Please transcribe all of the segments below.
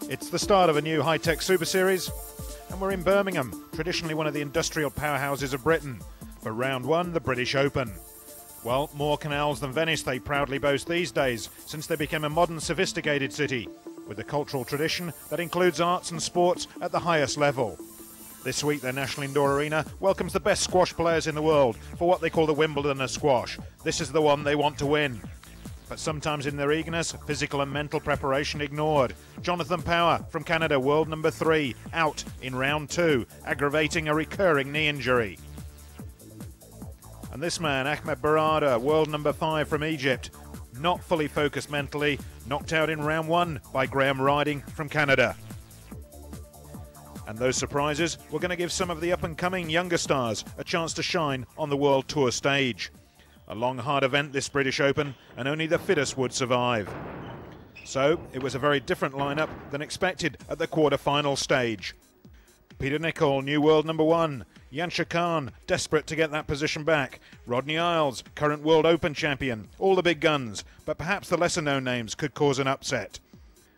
It's the start of a new high-tech Super Series, and we're in Birmingham, traditionally one of the industrial powerhouses of Britain. For round one, the British Open. Well, more canals than Venice they proudly boast these days, since they became a modern, sophisticated city, with a cultural tradition that includes arts and sports at the highest level. This week, their National Indoor Arena welcomes the best squash players in the world for what they call the Wimbledon of squash. This is the one they want to win. But sometimes in their eagerness, physical and mental preparation ignored. Jonathan Power from Canada, world number 3, out in round 2, aggravating a recurring knee injury. And this man, Ahmed Barada, world number 5 from Egypt, not fully focused mentally, knocked out in round 1 by Graham Riding from Canada. And those surprises were going to give some of the up-and-coming younger stars a chance to shine on the World Tour stage. A long, hard event, this British Open, and only the fittest would survive. So, it was a very different lineup than expected at the quarter-final stage. Peter Nicol, new world number 1. Jansher, desperate to get that position back. Rodney Isles, current World Open champion. All the big guns, but perhaps the lesser-known names could cause an upset.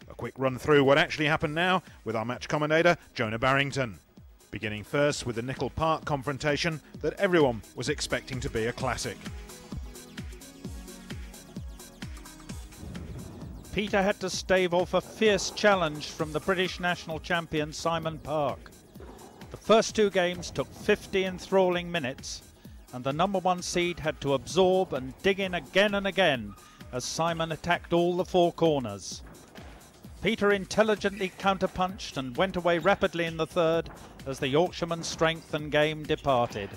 A quick run through what actually happened now with our match commentator, Jonah Barrington. Beginning first with the Nicol Park confrontation that everyone was expecting to be a classic. Peter had to stave off a fierce challenge from the British national champion Simon Park. The first 2 games took 50 enthralling minutes, and the number 1 seed had to absorb and dig in again and again as Simon attacked all the 4 corners. Peter intelligently counterpunched and went away rapidly in the third as the Yorkshireman's strength and game departed.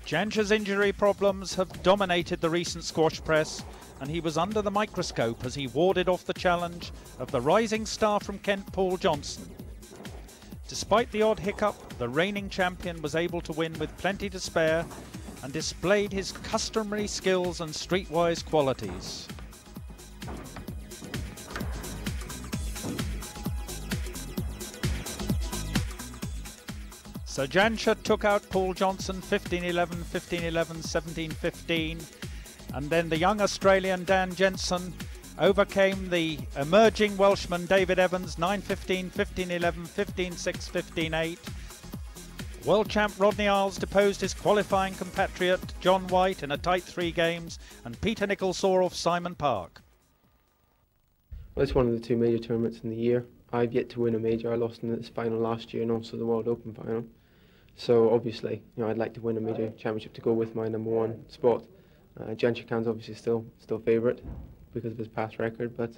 Jansher's injury problems have dominated the recent squash press, and he was under the microscope as he warded off the challenge of the rising star from Kent, Paul Johnson. Despite the odd hiccup, the reigning champion was able to win with plenty to spare and displayed his customary skills and streetwise qualities. So Jansher took out Paul Johnson 15-11, 15-11, 17-15, and then the young Australian Dan Jensen overcame the emerging Welshman David Evans 9-15, 15-11, 15-6, 15-8. World champ Rodney Isles deposed his qualifying compatriot John White in a tight 3 games, and Peter Nicol saw off Simon Park. Well, it's one of the 2 major tournaments in the year. I've yet to win a major. I lost in this final last year and also the World Open final. So obviously, I'd like to win a major championship to go with my number 1 spot. Jansher obviously still favourite because of his past record, but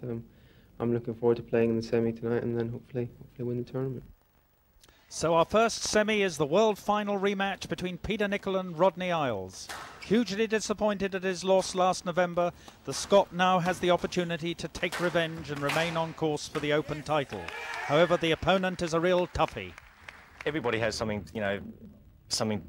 I'm looking forward to playing in the semi tonight and then hopefully win the tournament. So our first semi is the world final rematch between Peter Nicol and Rodney Isles. Hugely disappointed at his loss last November, the Scot now has the opportunity to take revenge and remain on course for the Open title. However, the opponent is a real toughie. Everybody has something,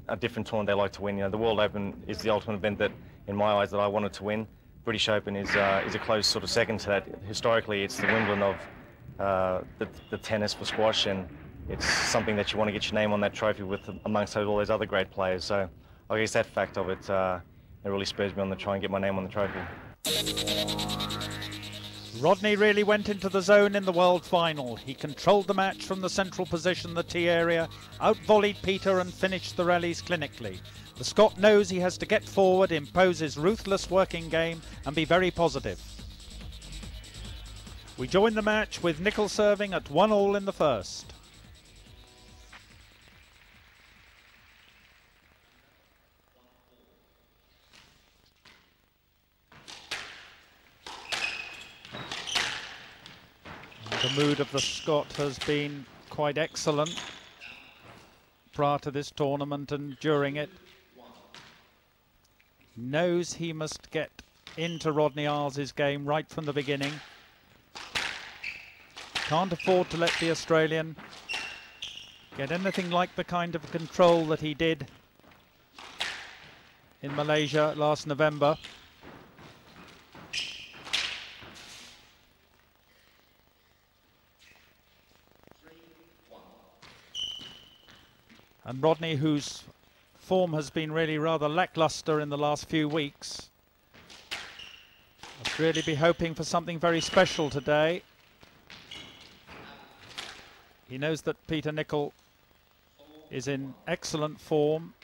a different tournament they like to win. The World Open is the ultimate event that, in my eyes, that I wanted to win. British Open is a close sort of second to that. Historically, it's the Wimbledon of the tennis for squash, and it's something that you want to get your name on that trophy with amongst all those other great players. So I guess that fact of it, it really spurs me on to try and get my name on the trophy. Rodney really went into the zone in the world final. He controlled the match from the central position, the tee area, out-volleyed Peter and finished the rallies clinically. The Scot knows he has to get forward, impose his ruthless working game and be very positive. We join the match with Nicol serving at 1-all in the first. The mood of the Scot has been quite excellent prior to this tournament and during it. Knows he must get into Rodney Isles' game right from the beginning. Can't afford to let the Australian get anything like the kind of control that he did in Malaysia last November. And Rodney, who's form has been really rather lackluster in the last few weeks. Must really be hoping for something very special today. He knows that Peter Nicol is in excellent form.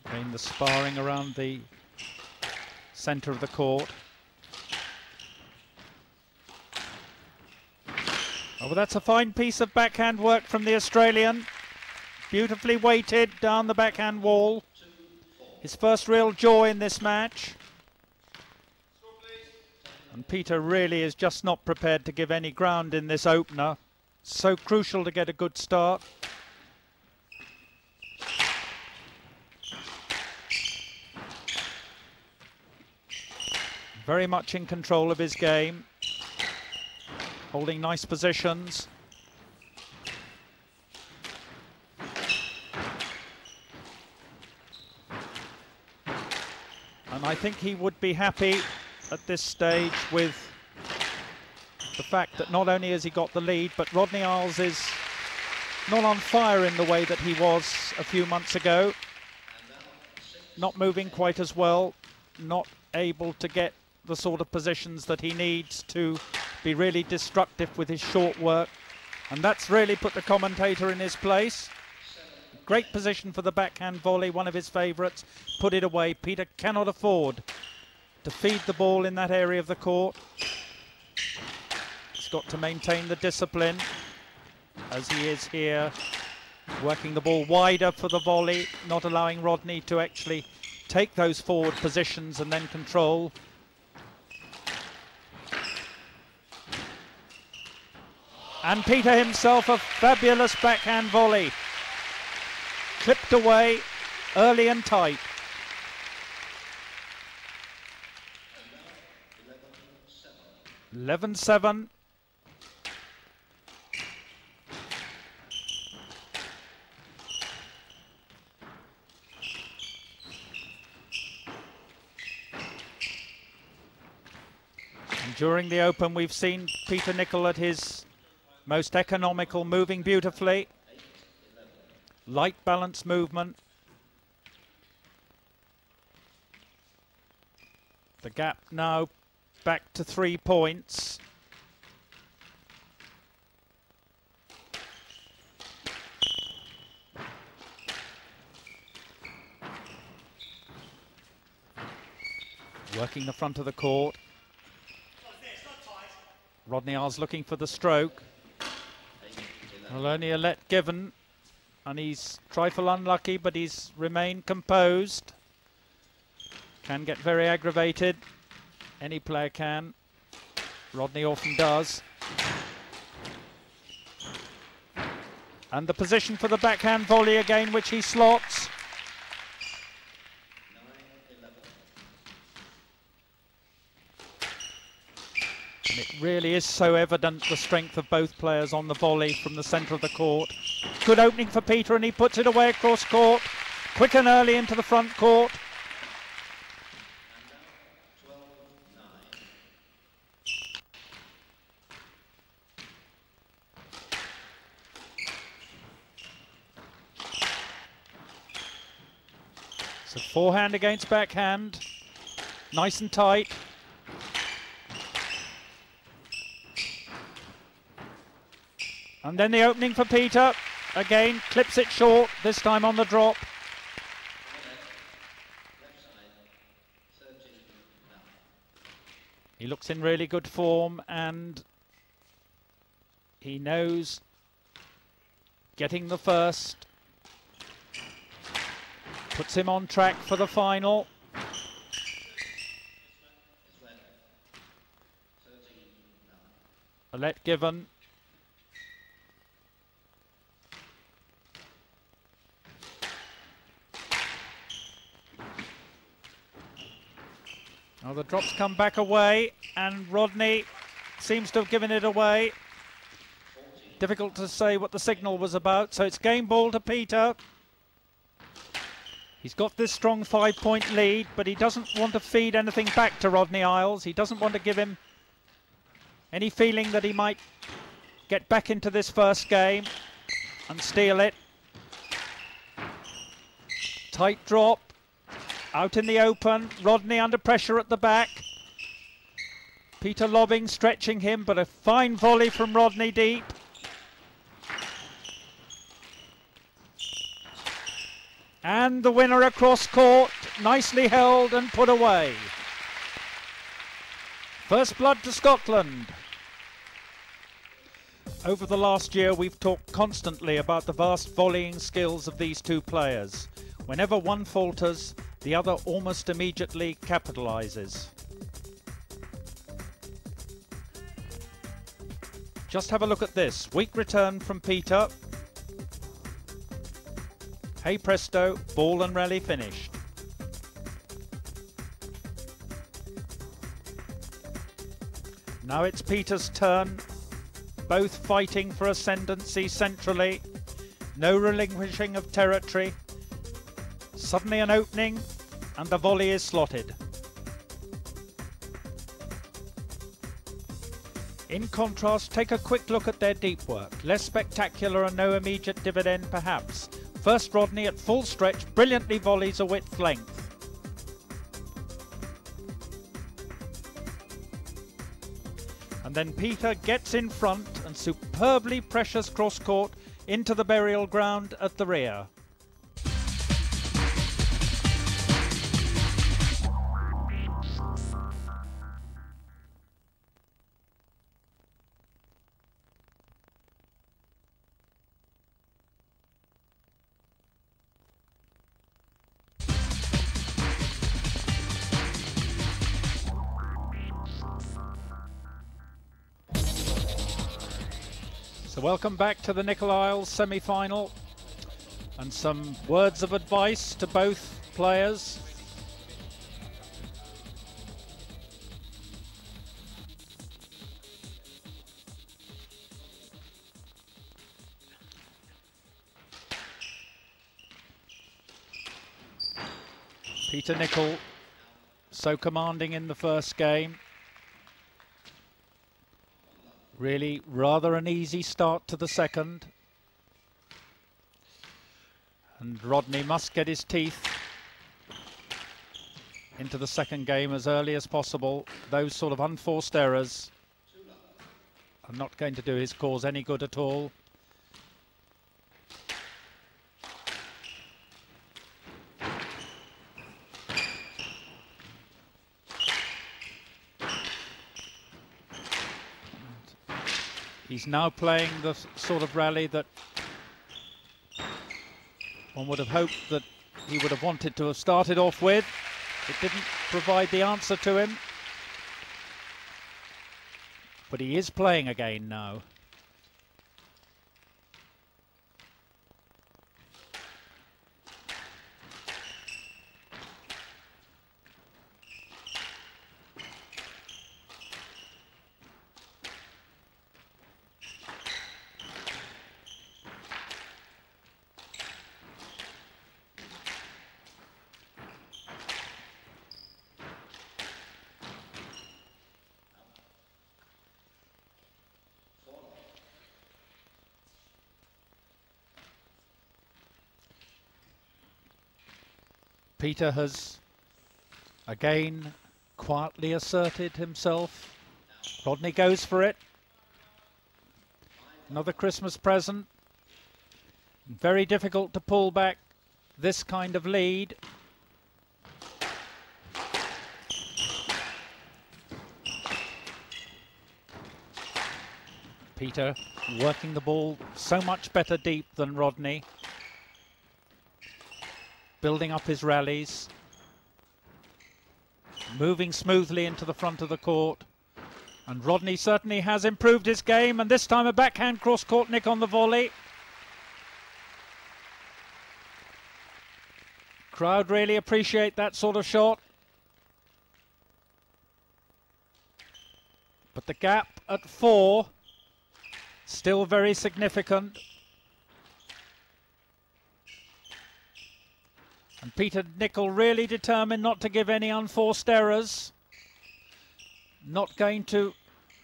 Again, the sparring around the centre of the court. Oh, well, that's a fine piece of backhand work from the Australian. Beautifully weighted down the backhand wall. His first real joy in this match. And Peter really is just not prepared to give any ground in this opener. So crucial to get a good start. Very much in control of his game. Holding nice positions. And I think he would be happy at this stage with the fact that not only has he got the lead, but Rodney Isles is not on fire in the way that he was a few months ago. Not moving quite as well, not able to get the sort of positions that he needs to be really destructive with his short work, and that's really put the commentator in his place. Great position for the backhand volley, one of his favourites. Put it away. Peter cannot afford to feed the ball in that area of the court. He's got to maintain the discipline as he is here, working the ball wider for the volley, not allowing Rodney to actually take those forward positions and then control. And Peter himself, a fabulous backhand volley. Clipped away early and tight. (11-7). And during the Open, we've seen Peter Nicol at his most economical, moving beautifully. Light balance movement. The gap now back to 3 points. Working the front of the court. Rodney Isles looking for the stroke. Well, only a let given, and he's trifle unlucky, but he's remained composed. Can get very aggravated. Any player can. Rodney often does. And the position for the backhand volley again, which he slots. And it really is so evident the strength of both players on the volley from the centre of the court. Good opening for Peter, and he puts it away across court. Quick and early into the front court. So forehand against backhand. Nice and tight. And then the opening for Peter. Again, clips it short, this time on the drop. He looks in really good form, and he knows getting the first puts him on track for the final. A let given. Now the drops come back away, and Rodney seems to have given it away. Difficult to say what the signal was about, so it's game ball to Peter. He's got this strong 5-point lead, but he doesn't want to feed anything back to Rodney Isles. He doesn't want to give him any feeling that he might get back into this first game and steal it. Tight drop, out in the open. Rodney under pressure at the back. Peter lobbing, stretching him, but a fine volley from Rodney deep. And the winner across court, nicely held and put away. First blood to Scotland. Over the last year, we've talked constantly about the vast volleying skills of these two players. Whenever one falters, the other almost immediately capitalises. Just have a look at this. Weak return from Peter. Hey presto, ball and rally finished. Now it's Peter's turn. Both fighting for ascendancy centrally. No relinquishing of territory. Suddenly an opening and the volley is slotted. In contrast, take a quick look at their deep work. Less spectacular and no immediate dividend perhaps. First Rodney at full stretch brilliantly volleys a width length. And then Peter gets in front and superbly pressures cross court into the burial ground at the rear. So welcome back to the Nicol Isles semi-final, and some words of advice to both players. Peter Nicol, so commanding in the first game. Really rather an easy start to the second. And Rodney must get his teeth into the second game as early as possible. Those sort of unforced errors are not going to do his cause any good at all. He's now playing the sort of rally that one would have hoped that he would have wanted to have started off with. It didn't provide the answer to him. But he is playing again now. Peter has again quietly asserted himself. Rodney goes for it. Another Christmas present. Very difficult to pull back this kind of lead. Peter working the ball so much better deep than Rodney. Building up his rallies, moving smoothly into the front of the court, and Rodney certainly has improved his game, and this time a backhand cross-court nick on the volley. Crowd really appreciate that sort of shot. But the gap at 4 still very significant. And Peter Nicol really determined not to give any unforced errors. Not going to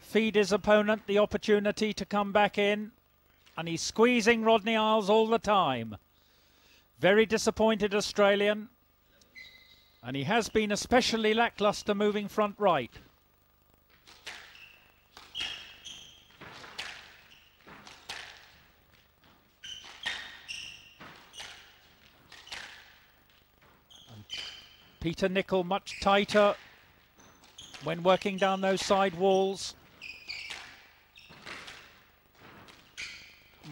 feed his opponent the opportunity to come back in. And he's squeezing Rodney Isles all the time. Very disappointed Australian. And he has been especially lacklustre moving front right. And Peter Nicol much tighter when working down those side walls.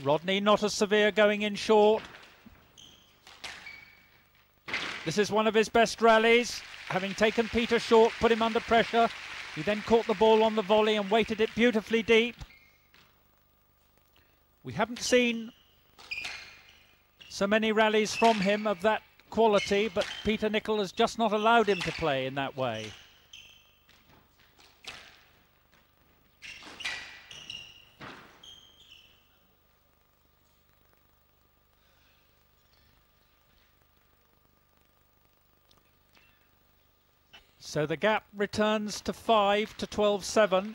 Rodney not as severe going in short. This is one of his best rallies. Having taken Peter short, put him under pressure. He then caught the ball on the volley and weighted it beautifully deep. We haven't seen so many rallies from him of that quality, but Peter Nicol has just not allowed him to play in that way. So the gap returns to 5 to 12-7.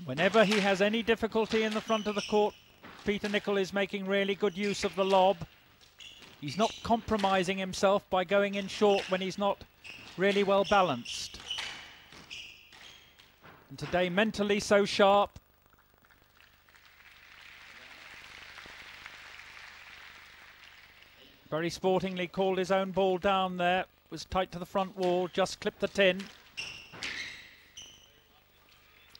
Whenever he has any difficulty in the front of the court, Peter Nicol is making really good use of the lob. He's not compromising himself by going in short when he's not really well balanced. And today mentally so sharp. Very sportingly called his own ball down there. Was tight to the front wall, just clipped the tin.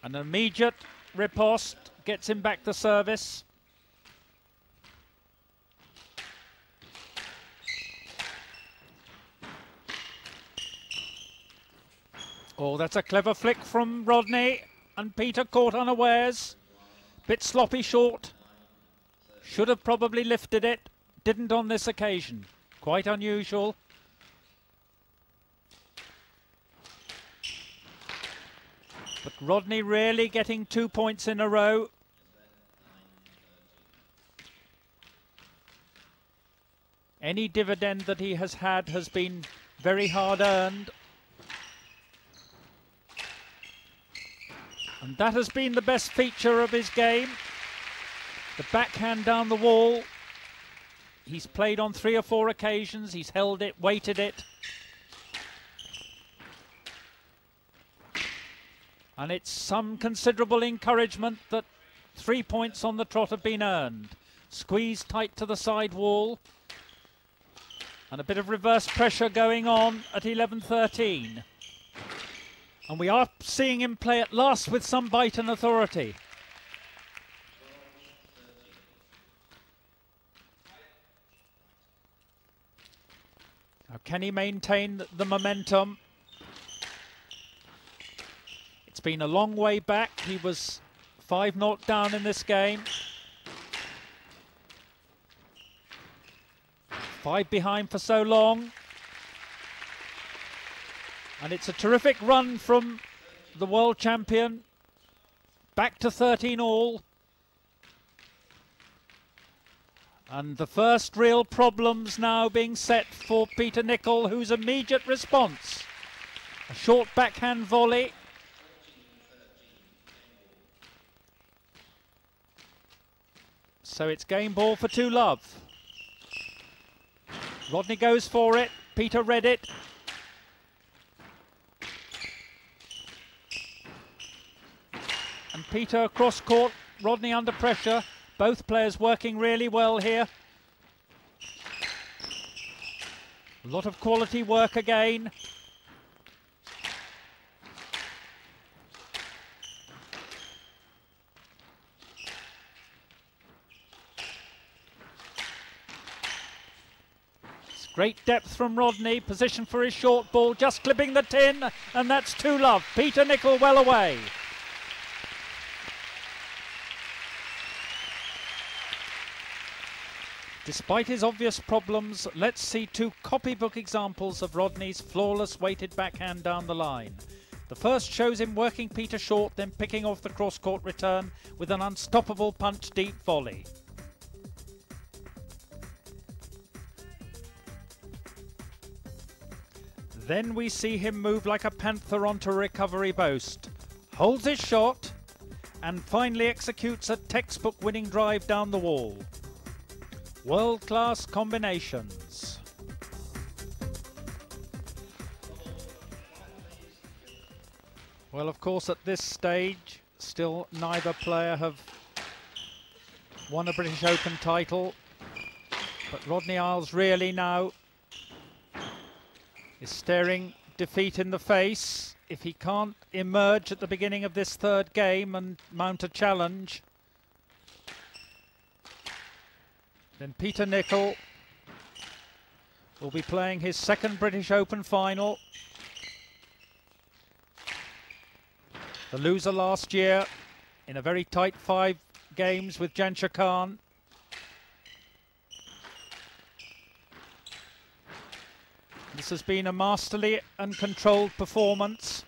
An immediate riposte gets him back the service. Oh, that's a clever flick from Rodney. And Peter caught unawares. Bit sloppy short. Should have probably lifted it. Didn't on this occasion. Quite unusual. But Rodney really getting 2 points in a row. Any dividend that he has had has been very hard earned. And that has been the best feature of his game. The backhand down the wall. He's played on 3 or 4 occasions. He's held it, weighted it. And it's some considerable encouragement that 3 points on the trot have been earned. Squeezed tight to the side wall. And a bit of reverse pressure going on at 11-13. And we are seeing him play at last with some bite and authority. Now, can he maintain the momentum? It's been a long way back. He was 5-0 down in this game. 5 behind for so long. And it's a terrific run from the world champion. Back to 13 all. And the first real problems now being set for Peter Nicol, whose immediate response. A short backhand volley. So it's game ball for 2-love. Rodney goes for it. Peter read it. And Peter across court. Rodney under pressure. Both players working really well here. A lot of quality work again. It's great depth from Rodney. Position for his short ball. Just clipping the tin. And that's 2-love. Peter Nicol well away. Despite his obvious problems, let's see 2 copybook examples of Rodney's flawless weighted backhand down the line. The first shows him working Peter short, then picking off the cross-court return with an unstoppable punch-deep volley. Then we see him move like a panther onto a recovery post, holds his shot, and finally executes a textbook winning drive down the wall. World-class combinations. Well, of course, at this stage, still neither player have won a British Open title, but Rodney Isles really now is staring defeat in the face. If he can't emerge at the beginning of this third game and mount a challenge, then Peter Nicol will be playing his second British Open final. The loser last year in a very tight 5 games with Jansher. This has been a masterly and controlled performance.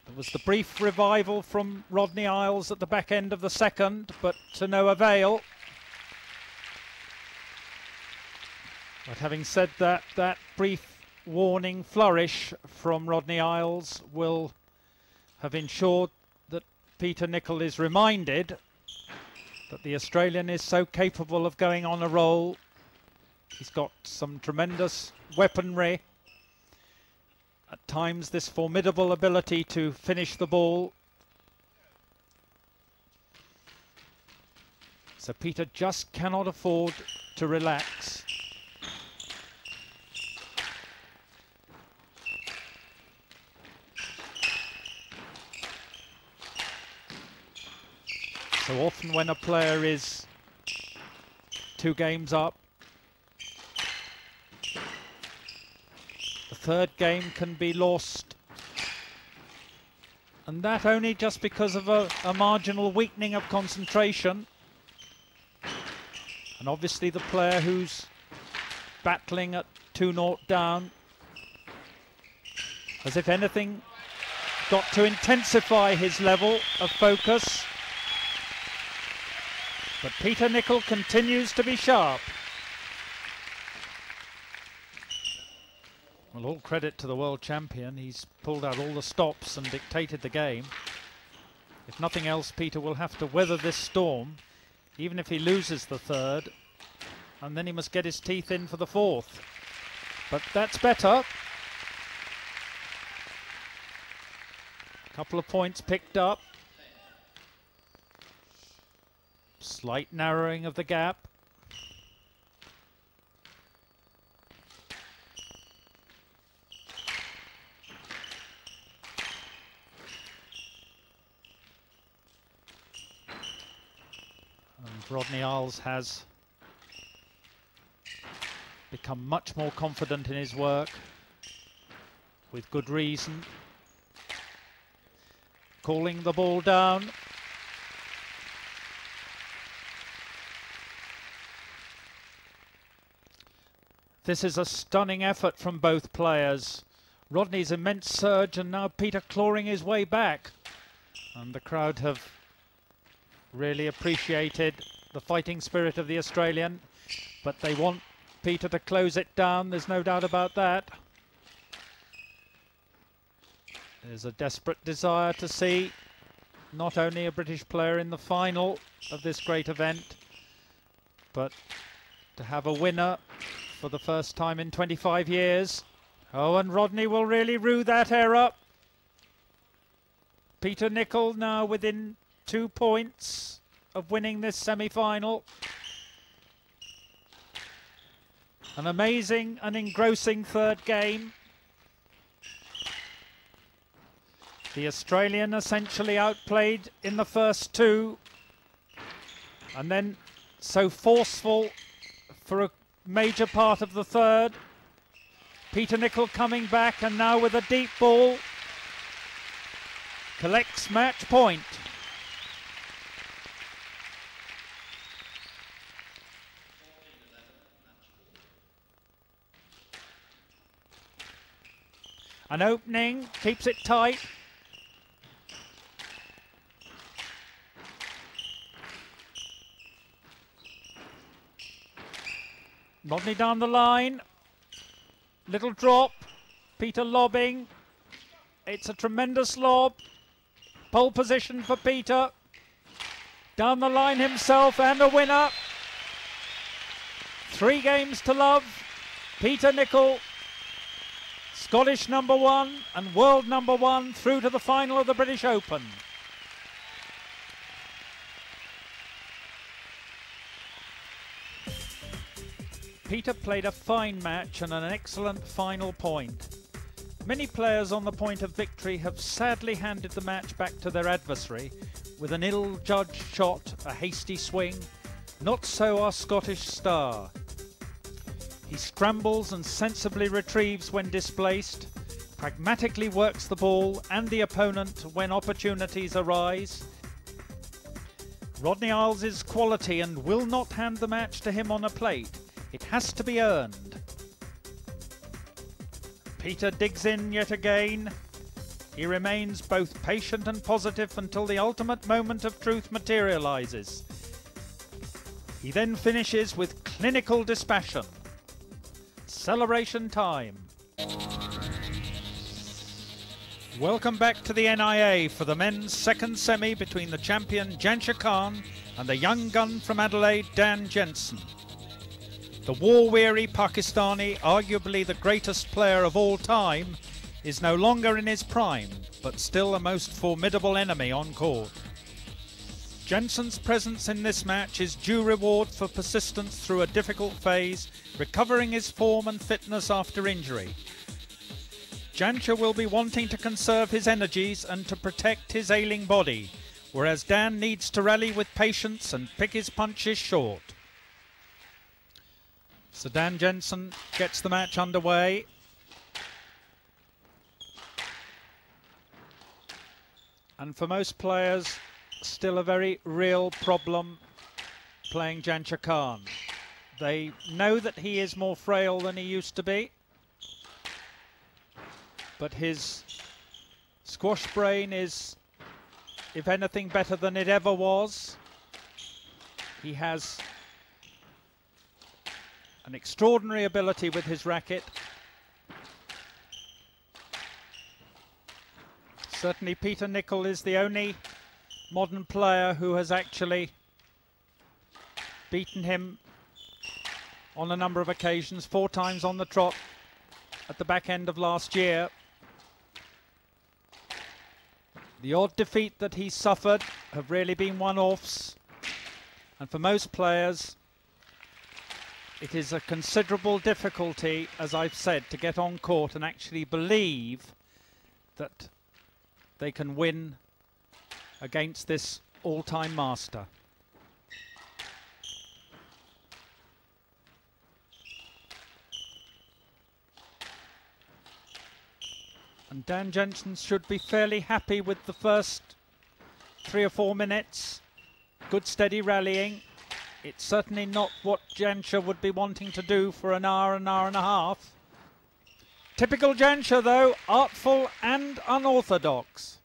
There was the brief revival from Rodney Isles at the back end of the second, but to no avail. But having said that, that brief warning flourish from Rodney Isles will have ensured that Peter Nicol is reminded that the Australian is so capable of going on a roll. He's got some tremendous weaponry. At times, this formidable ability to finish the ball. So Peter just cannot afford to relax. So often when a player is 2 games up, the third game can be lost, and that only just because of a marginal weakening of concentration. And obviously the player who's battling at 2-0 down has, if anything, got to intensify his level of focus. But Peter Nicol continues to be sharp. Well, all credit to the world champion. He's pulled out all the stops and dictated the game. If nothing else, Peter will have to weather this storm, even if he loses the third, and then he must get his teeth in for the fourth. But that's better. A couple of points picked up. Slight narrowing of the gap. And Rodney Isles has become much more confident in his work, with good reason. Calling the ball down. This is a stunning effort from both players. Rodney's immense surge, and now Peter clawing his way back. And the crowd have really appreciated the fighting spirit of the Australian, but they want Peter to close it down, there's no doubt about that. There's a desperate desire to see not only a British player in the final of this great event, but to have a winner for the first time in 25 years. Oh, and Rodney will really rue that error. Peter Nicol now within 2 points of winning this semi-final. An amazing and engrossing third game. The Australian essentially outplayed in the first 2, and then so forceful for a major part of the third. Peter Nicol coming back, and now with a deep ball collects match point. An opening, keeps it tight. Rodney down the line. Little drop. Peter lobbing. It's a tremendous lob. Pole position for Peter. Down the line himself and a winner. 3 games to love. Peter Nicol, Scottish #1 and world #1 through to the final of the British Open. Peter played a fine match and an excellent final point. Many players on the point of victory have sadly handed the match back to their adversary with an ill-judged shot, a hasty swing. Not so our Scottish star. He scrambles and sensibly retrieves when displaced, pragmatically works the ball and the opponent when opportunities arise. Rodney Isles' quality and will not hand the match to him on a plate. It has to be earned. Peter digs in yet again. He remains both patient and positive until the ultimate moment of truth materialises. He then finishes with clinical dispassion. Celebration time. Welcome back to the NIA for the men's second semi between the champion Jansher and the young gun from Adelaide, Dan Jensen. The war-weary Pakistani, arguably the greatest player of all time, is no longer in his prime, but still a most formidable enemy on court. Jensen's presence in this match is due reward for persistence through a difficult phase, recovering his form and fitness after injury. Jansher will be wanting to conserve his energies and to protect his ailing body, whereas Dan needs to rally with patience and pick his punches short. So Dan Jensen gets the match underway. And for most players, still a very real problem playing Jansher Khan. They know that he is more frail than he used to be, but his squash brain is, if anything, better than it ever was. He has an extraordinary ability with his racket. Certainly Peter Nicol is the only modern player who has actually beaten him on a number of occasions, 4 times on the trot at the back end of last year. The odd defeat that he suffered have really been one-offs, and for most players it is a considerable difficulty, as I've said, to get on court and actually believe that they can win against this all-time master. And Dan Jensen should be fairly happy with the first 3 or 4 minutes. Good steady rallying. It's certainly not what Jansher would be wanting to do for an hour and a half. Typical Jansher though, artful and unorthodox.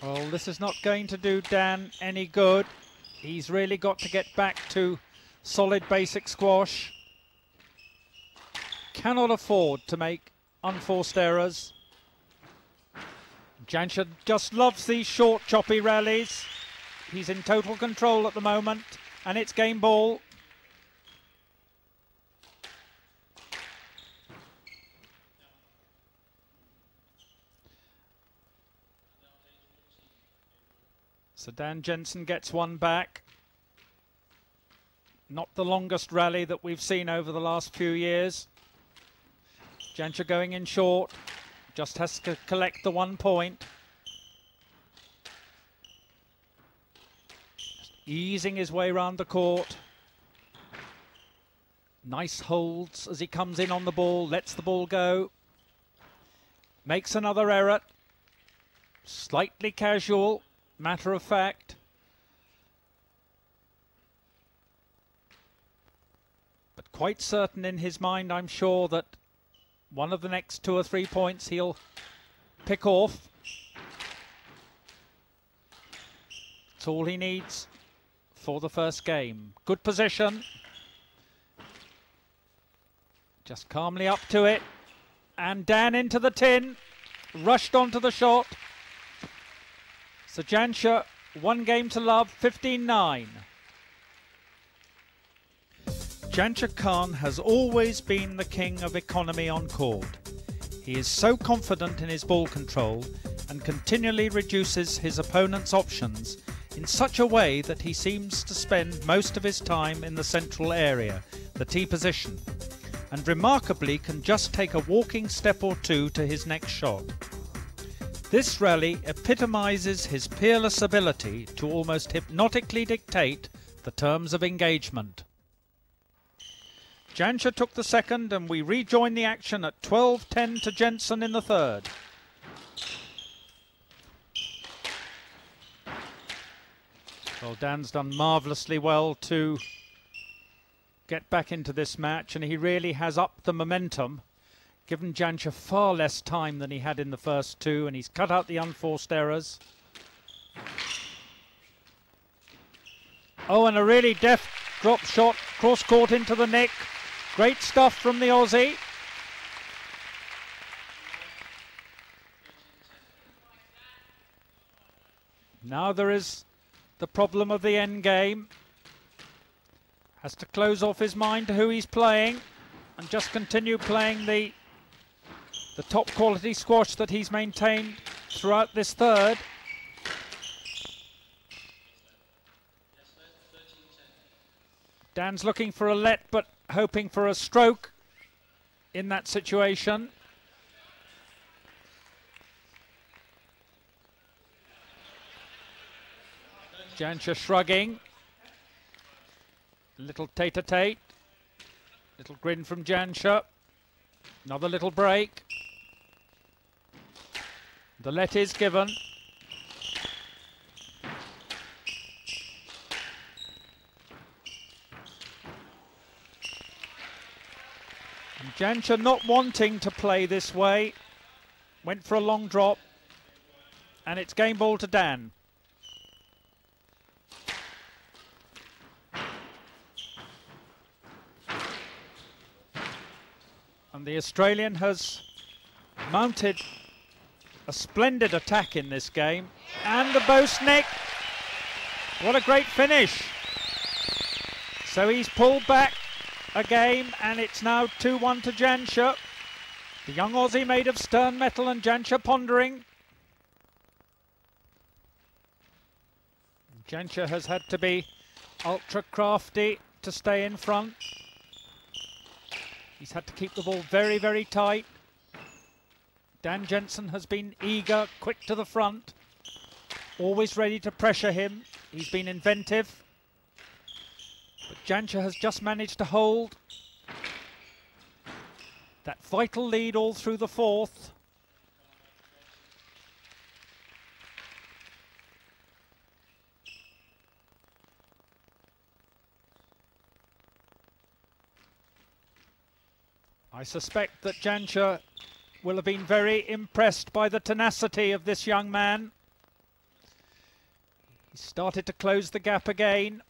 Well, this is not going to do Dan any good. He's really got to get back to solid basic squash. Cannot afford to make unforced errors. Jansher just loves these short, choppy rallies. He's in total control at the moment, and it's game ball. So Dan Jensen gets one back. Not the longest rally that we've seen over the last few years. Jansher going in short. Just has to collect the 1 point. Just easing his way round the court. Nice holds as he comes in on the ball, lets the ball go. Makes another error. Slightly casual, matter of fact. quite certain in his mind, I'm sure, that one of the next 2 or 3 points he'll pick off. It's all he needs for the first game. Good position. Just calmly up to it. And Dan into the tin. Rushed onto the shot. So Jansher, 1 game to love, 15-9. Jansher Khan has always been the king of economy on court. He is so confident in his ball control and continually reduces his opponent's options in such a way that he seems to spend most of his time in the central area, the tee position, and remarkably can just take a walking step or two to his next shot. This rally epitomises his peerless ability to almost hypnotically dictate the terms of engagement. Jansher took the second, and we rejoin the action at 12-10 to Jensen in the third. Well, Dan's done marvellously well to get back into this match, and he really has upped the momentum, given Jansher far less time than he had in the first 2, and he's cut out the unforced errors. Oh, and a really deft drop shot, cross-court into the nick. Great stuff from the Aussie. Now there is the problem of the end game. Has to close off his mind to who he's playing and just continue playing the top quality squash that he's maintained throughout this third. Dan's looking for a let, but hoping for a stroke in that situation. Jansher shrugging. Little tete-a-tete. Little grin from Jansher. Another little break. The let is given. And Jansher not wanting to play this way. Went for a long drop. And it's game ball to Dan. And the Australian has mounted a splendid attack in this game. And the Bosnick. What a great finish. So he's pulled back a game, and it's now 2-1 to Jansher. The young Aussie made of stern metal, and Jansher pondering. Jansher has had to be ultra crafty to stay in front. He's had to keep the ball very, very tight. Dan Jensen has been eager, quick to the front, always ready to pressure him. He's been inventive. But Jansher has just managed to hold that vital lead all through the fourth. I suspect that Jansher will have been very impressed by the tenacity of this young man. He started to close the gap again.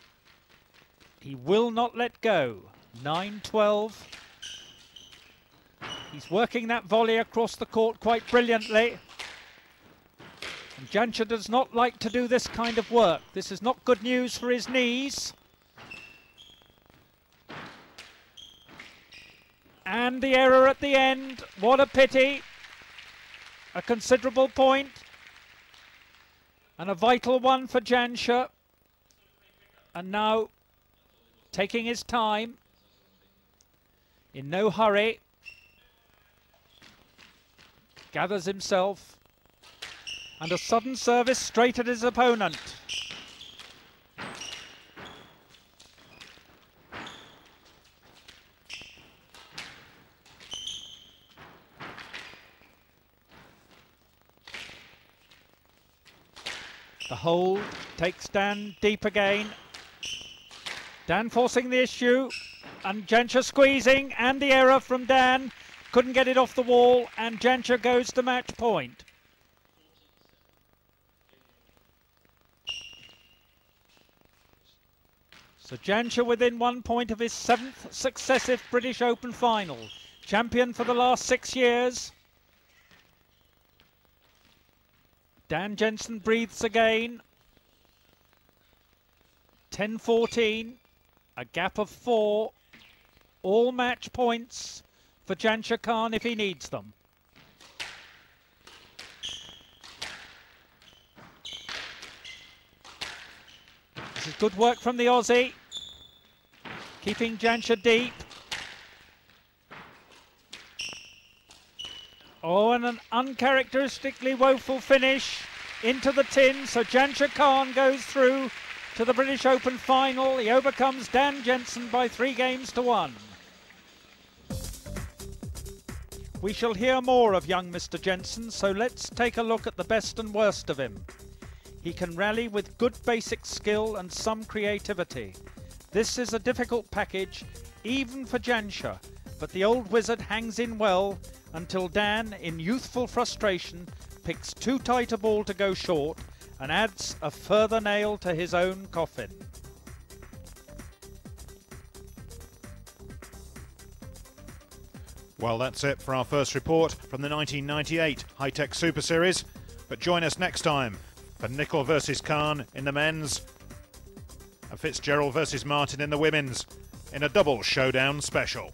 He will not let go. 9-12. He's working that volley across the court quite brilliantly. And Jansher does not like to do this kind of work. This is not good news for his knees. And the error at the end. What a pity. A considerable point. And a vital one for Jansher. And now taking his time. In no hurry. Gathers himself. And a sudden service straight at his opponent. The hold takes Dan deep again. Dan forcing the issue. and Jansher squeezing, and the error from Dan. Couldn't get it off the wall, and Jansher goes to match point. So Jansher within 1 point of his 7th successive British Open final. Champion for the last 6 years. Dan Jensen breathes again. 10-14, a gap of 4. All match points for Jansher Khan if he needs them. This is good work from the Aussie, keeping Jansher deep. Oh, and an uncharacteristically woeful finish into the tin, so Jansher Khan goes through to the British Open final. He overcomes Dan Jensen by 3-1. We shall hear more of young Mr. Jensen, so let's take a look at the best and worst of him. He can rally with good basic skill and some creativity. This is a difficult package, even for Jansher, but the old wizard hangs in well until Dan, in youthful frustration, picks too tight a ball to go short and adds a further nail to his own coffin. Well, that's it for our first report from the 1998 High-Tech Super Series. But join us next time for Nicol versus Khan in the men's and Fitzgerald versus Martin in the women's in a double showdown special.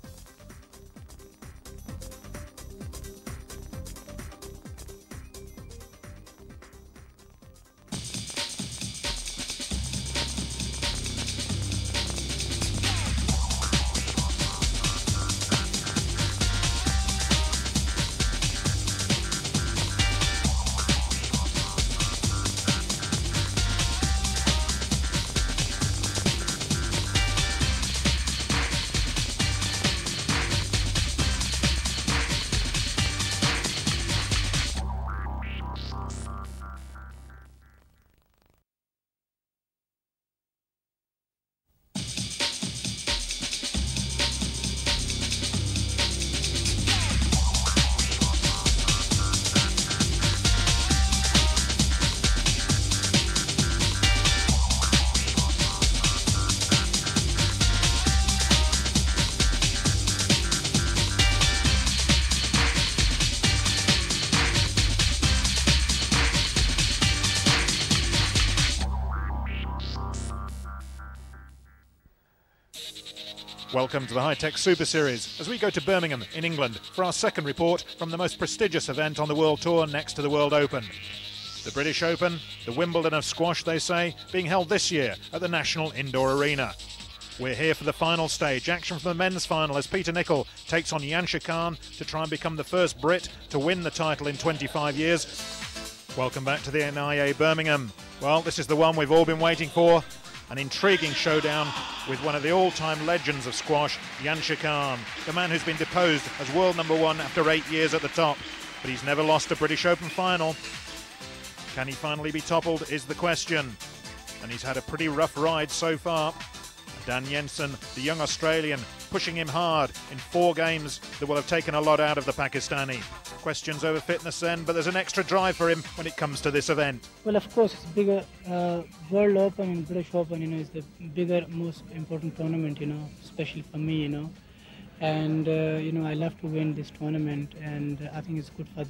Welcome to the High-Tech Super Series as we go to Birmingham in England for our second report from the most prestigious event on the World Tour next to the World Open. The British Open, the Wimbledon of squash they say, being held this year at the National Indoor Arena. We're here for the final stage, action from the men's final as Peter Nicol takes on Jansher Khan to try and become the first Brit to win the title in 25 years. Welcome back to the NIA Birmingham. Well, this is the one we've all been waiting for. An intriguing showdown with one of the all-time legends of squash, Jansher Khan, the man who's been deposed as world #1 after 8 years at the top. But he's never lost a British Open final. Can he finally be toppled is the question. And he's had a pretty rough ride so far. Dan Jensen, the young Australian, pushing him hard in 4 games that will have taken a lot out of the Pakistani. Questions over fitness then, but there's an extra drive for him when it comes to this event. Well, of course, it's bigger. World Open and British Open, is the bigger, most important tournament, especially for me, And, I love to win this tournament, and I think it's good for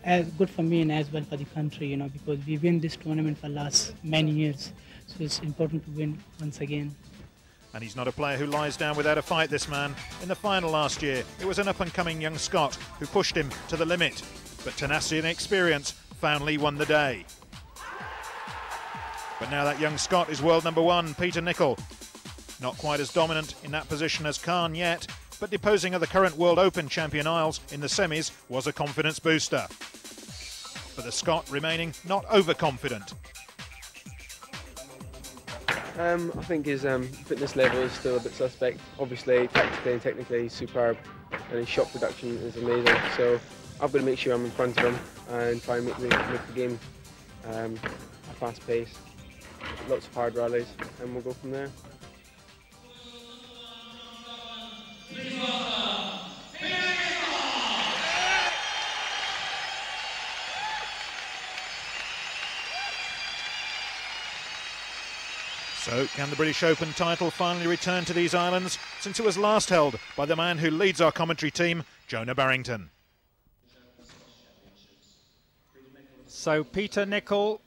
as good for me and as well for the country, because we win this tournament for last many years. So it's important to win once again. And he's not a player who lies down without a fight, this man. In the final last year, it was an up-and-coming young Scot who pushed him to the limit. But tenacity and experience finally won the day. But now that young Scot is world #1, Peter Nicol. Not quite as dominant in that position as Khan yet, but deposing of the current World Open champion Isles in the semis was a confidence booster. But the Scot remaining not overconfident. I think his fitness level is still a bit suspect. Obviously, tactically and technically he's superb, and his shot production is amazing. So I've got to make sure I'm in front of him and try and make the game a fast pace, lots of hard rallies, and we'll go from there. So, can the British Open title finally return to these islands, since it was last held by the man who leads our commentary team, Jonah Barrington? So Peter Nicol,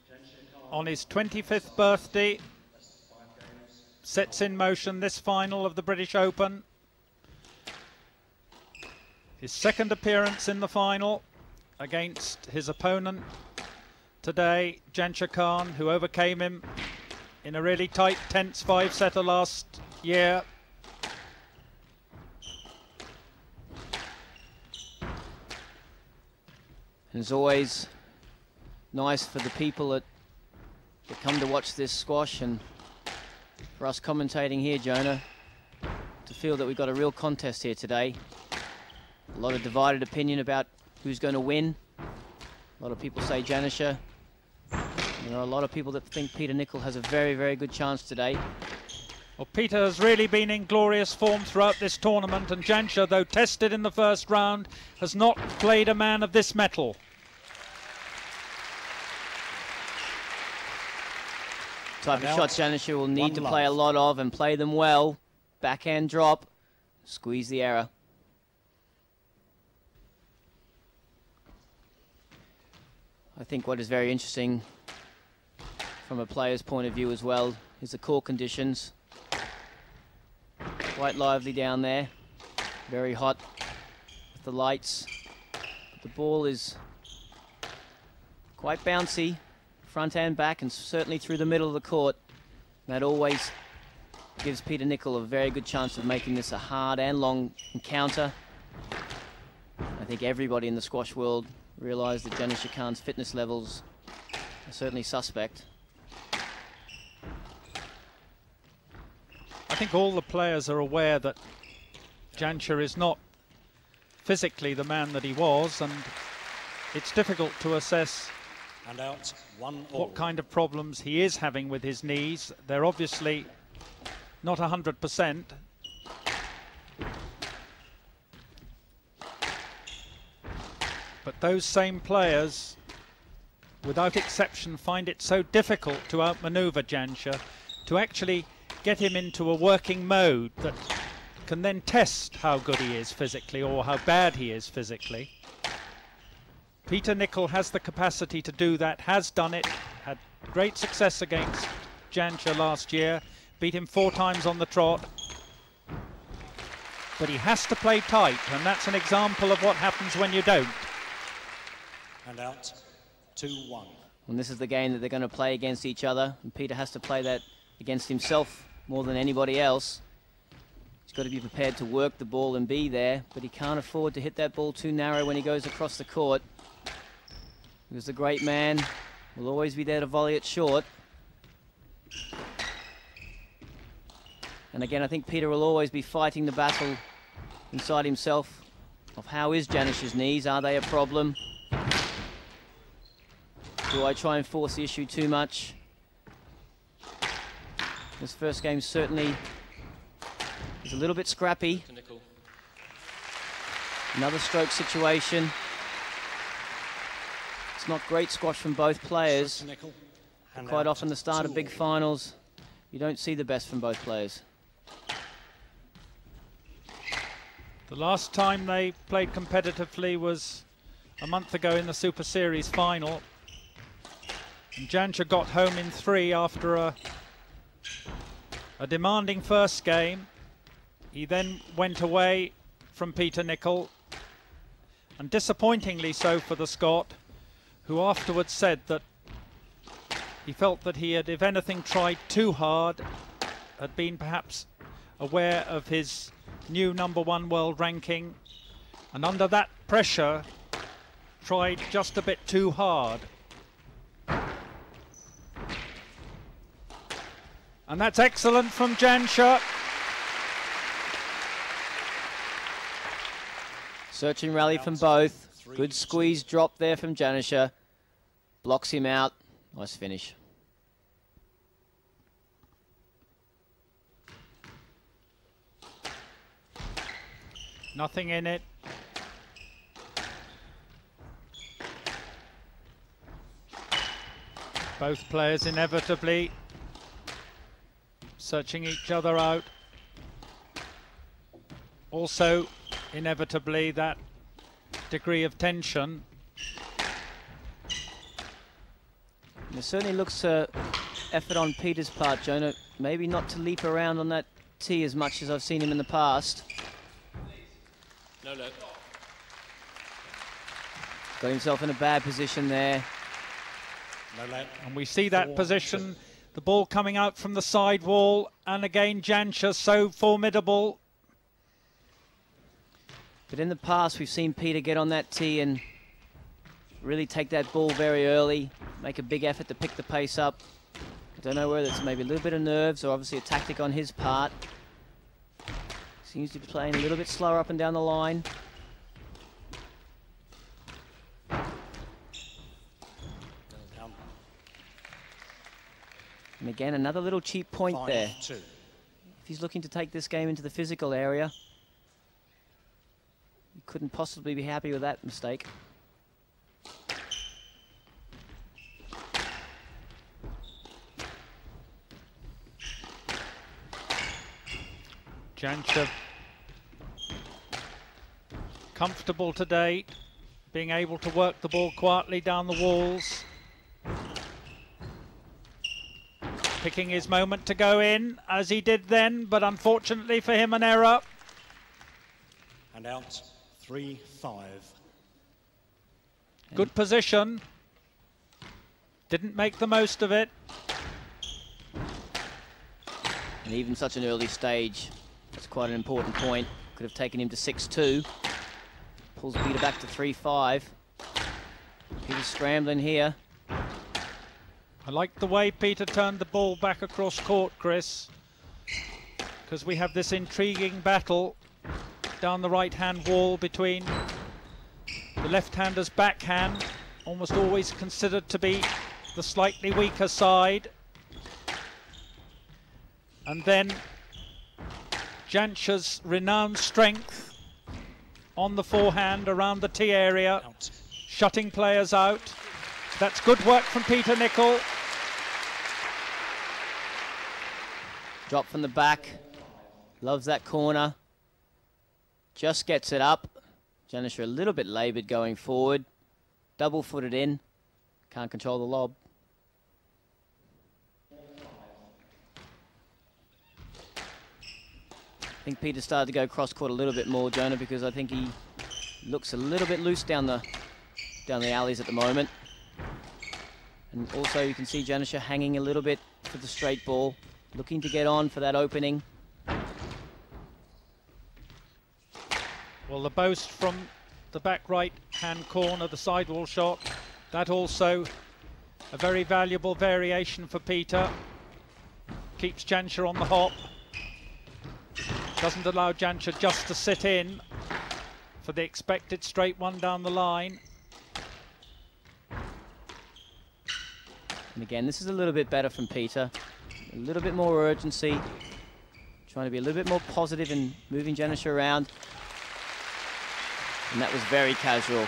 on his 25th birthday, sets in motion this final of the British Open. His second appearance in the final against his opponent today, Jansher, who overcame him in a really tight, tense five-setter last year. And as always, nice for the people that come to watch this squash, and for us commentating here, Jonah, to feel that we've got a real contest here today. A lot of divided opinion about who's going to win. A lot of people say Jansher. There are a lot of people that think Peter Nicol has a very, very good chance today. Well, Peter has really been in glorious form throughout this tournament, and Jansher, though tested in the first round, has not played a man of this mettle. Type of shots Jansher will need to play a lot of and play them well. Backhand drop, squeeze the error. I think what is very interesting from a player's point of view as well is the court conditions. Quite lively down there, very hot with the lights. The ball is quite bouncy, front and back, and certainly through the middle of the court. That always gives Peter Nicol a very good chance of making this a hard and long encounter. I think everybody in the squash world realised that Jansher Khan's fitness levels are certainly suspect. I think all the players are aware that Jansher is not physically the man that he was, and it's difficult to assess what kind of problems he is having with his knees. They're obviously not 100%. But those same players, without exception, find it so difficult to outmaneuver Jansher, to actually get him into a working mode that can then test how good he is physically or how bad he is physically. Peter Nicol has the capacity to do that, has done it, had great success against Jansher last year, beat him 4 times on the trot. But he has to play tight, and that's an example of what happens when you don't. And out, 2-1. And this is the game that they're going to play against each other, and Peter has to play that against himself more than anybody else. He's got to be prepared to work the ball and be there, but he can't afford to hit that ball too narrow when he goes across the court, because the great man will always be there to volley it short. And again, I think Peter will always be fighting the battle inside himself of how is Jansher's knees, are they a problem? Do I try and force the issue too much? This first game certainly is a little bit scrappy. Another stroke situation. It's not great squash from both players. Quite often the start of big finals, you don't see the best from both players. The last time they played competitively was a month ago in the Super Series final. And Jansher got home in 3 after a demanding first game. He then went away from Peter Nicol, and disappointingly so for the Scot, who afterwards said that he felt that he had, if anything, tried too hard, had been perhaps aware of his new #1 world ranking, and under that pressure tried just a bit too hard. And that's excellent from Jansher. Searching rally from both. Good squeeze drop there from Jansher. Blocks him out. Nice finish. Nothing in it. Both players inevitably searching each other out. Also, inevitably, that degree of tension. And it certainly looks effort on Peter's part, Jonah. Maybe not to leap around on that tee as much as I've seen him in the past. No. Got himself in a bad position there. No let. And we see that position, the ball coming out from the side wall, and again Jansher so formidable. But in the past, we've seen Peter get on that tee and really take that ball very early, make a big effort to pick the pace up. I don't know whether it's maybe a little bit of nerves or obviously a tactic on his part. Seems to be playing a little bit slower up and down the line. And again, another little cheap point there. 5-2. If he's looking to take this game into the physical area, he couldn't possibly be happy with that mistake. Jansher comfortable today, being able to work the ball quietly down the walls. Picking his moment to go in, as he did then, but unfortunately for him, an error. And out 3-5. Good position. Didn't make the most of it. And even such an early stage, that's quite an important point. Could have taken him to 6-2. Pulls Peter back to 3-5. Peter's scrambling here. I like the way Peter turned the ball back across court, Chris, because we have this intriguing battle down the right-hand wall between the left-hander's backhand, almost always considered to be the slightly weaker side, and then Jansher's renowned strength on the forehand around the tee area, shutting players out. That's good work from Peter Nicol. Drop from the back. Loves that corner. Just gets it up. Jansher a little bit laboured going forward. Double-footed in. Can't control the lob. I think Peter started to go cross-court a little bit more, Jonah, because I think he looks a little bit loose down the alleys at the moment. And also you can see Jansher hanging a little bit for the straight ball, looking to get on for that opening. Well, the boast from the back right-hand corner, the sidewall shot, that also a very valuable variation for Peter. Keeps Jansher on the hop. Doesn't allow Jansher just to sit in for the expected straight one down the line. And again, this is a little bit better from Peter. A little bit more urgency. Trying to be a little bit more positive in moving Jansher around. And that was very casual.